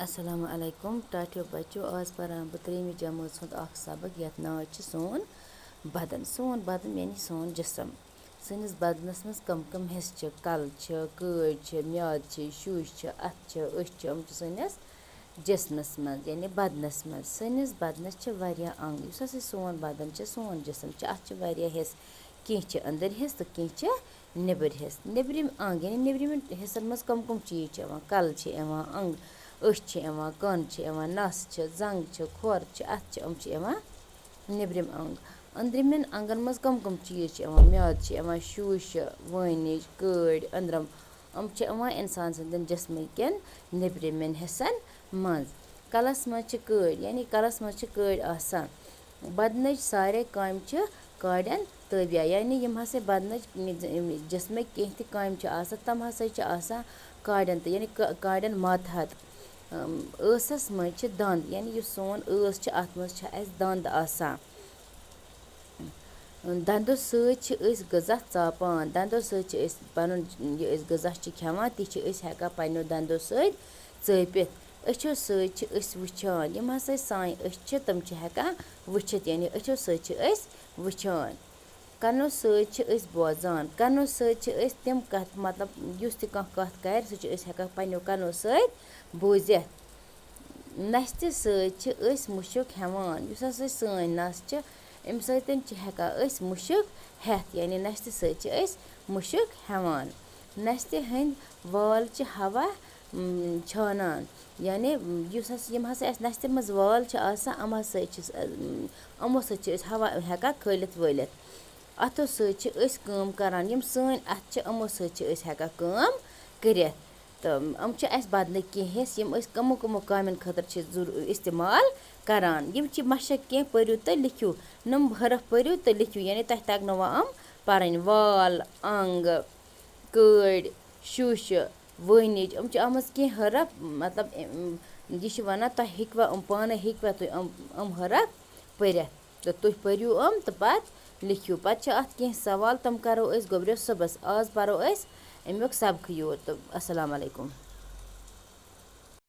السلام علیکم ٹاٹھیو بَچو آز پَران بہٕ 3مہِ جمٲژ ہُنٛد اَکھ سبق یَتھ ناو چھِ سون بدن یعنی سون جِسم سٲنِس بدنَس منٛز کَم کَم حِصہٕ چھِ کَلہٕ چھِ کٲڑۍ چھِ میادٕ چھِ شُش چھِ اَتھٕ چھِ أچھ چھِ یِم چھِ سٲنِس جِسمَس منٛز یعنی بدنَس منٛز سٲنِس بدنَس چھِ واریاہ اَنگ یُس ہَسا سون بدن چھِ سون جِسم چھِ اَتھ چھِ واریاہ حِصہٕ کینٛہہ چھِ أنٛدٕرۍ حِصہٕ تہٕ کینٛہہ چھِ نیٚبٕرۍ حِصہٕ نیٚبرِم اَنگ یعنی نیٚبرِمٮ۪ن حِصَن منٛز کَم کَم چیٖز چھِ یِوان کَلہٕ چھِ یِوان اَنگ أچھ چھِ یِوان کَن چھِ یِوان نَس چھِ زنٛگ چھِ کھۄر چھِ اَتھٕ چھِ یِم چھِ یِوان نیٚبرِم اَنگ أنٛدرِمٮ۪ن اَنگَن منٛز کَم کَم چیٖز چھِ یِوان میادٕ چھِ یِوان شُش چھِ وٲنِج کٲڑۍ أنٛدرَم یِم چھِ یِوان اِنسان سٕنٛدٮ۪ن جِسمٕکٮ۪ن نیٚبرِمٮ۪ن حِصَن منٛز کَلَس منٛز چھِ کٲڑۍ یعنی کَلَس منٛز چھِ کٲڑۍ آسان بدنٕچ سارے کامہِ چھِ کاڑٮ۪ن تٲبیہ یعنی یِم ہَسا بدنٕچ جِسمٕکۍ کینٛہہ تہِ کامہِ چھِ آسان تِم ہَسا چھِ آسان کاڑٮ۪ن تہٕ یعنی کاڑٮ۪ن ماتحت ٲسَس منٛز چھِ دَنٛد یعنی یُس سون ٲس چھِ اَتھ منٛز چھِ اَسہِ دَنٛد آسان دَنٛدو سۭتۍ چھِ أسۍ غذا ژاپان دَنٛدو سۭتۍ چھِ أسۍ پَنُن یہِ أسۍ غذا چھِ کھٮ۪وان تہِ چھِ أسۍ ہٮ۪کان پنٛنیو دَنٛدو سۭتۍ ژٲپِتھ أچھو سۭتۍ چھِ أسۍ وٕچھان یِم ہَسا سانہِ أچھ چھِ تِم چھِ ہٮ۪کان وٕچھِتھ یعنی أچھو سۭتۍ چھِ أسۍ وٕچھان کَنو سۭتۍ چھِ أسۍ بوزان کَنو سۭتۍ چھِ أسۍ تِم کَتھٕ مطلب یُس تہِ کانٛہہ کَتھ کَرِ سُہ چھِ أسۍ ہٮ۪کان پنٛنیو کَنو سۭتۍ بوٗزِتھ نَستہِ سۭتۍ چھِ أسۍ مُشُک ہٮ۪وان یُس ہَسا سٲنۍ نَس چھِ اَمہِ سۭتۍ چھِ ہٮ۪کان أسۍ مُشُک ہٮ۪تھ یعنی نَستہِ سۭتۍ چھِ أسۍ مُشُک ہٮ۪وان نَستہِ ہٕنٛدۍ وال چھِ ہوا چھانان یعنی یِم ہَسا اَسہِ نَستہِ منٛز وال چھِ آسان یِم ہَسا چھِ یِمو سۭتۍ چھِ أسۍ ہوا ہٮ۪کان کھٲلِتھ وٲلِتھ اَتھو سۭتۍ چھِ أسۍ کٲم کَران یِم سٲنۍ اَتھٕ چھِ یِمو سۭتۍ چھِ أسۍ ہٮ۪کان کٲم کٔرِتھ تہٕ یِم چھِ اَسہِ بدنٕکۍ کینٛہہ حِصہٕ یِم أسۍ کَمو کَمو کامٮ۪ن خٲطرٕ چھِ اِستعمال کَران یِم چھِ مَشق کینٛہہ پٔرِو تہٕ لیکھِو نُم حرف پٔرِو تہٕ لیکھِو یعنی تۄہہِ تَگنو وۄنۍ یِم پَرٕنۍ وال اَنٛگ کٲڑۍ شُشہِ وٲنِج یِم چھِ اَتھ منٛز کینٛہہ حرف مطلب یہِ چھِ وَنان تۄہہِ ہیٚکوا یِم پانَے ہیٚکوا تُہۍ یِم حرف پٔرِتھ تہٕ تُہۍ پٔرِو یِم تہٕ پَتہٕ لیکھِو پَتہٕ چھِ اَتھ کینٛہہ سوال تِم کَرو أسۍ گوٚبرٮ۪و صُبحس آز پَرو أسۍ اَمیُک سبقٕے یوت تہٕ اَسَلامُ علیکُم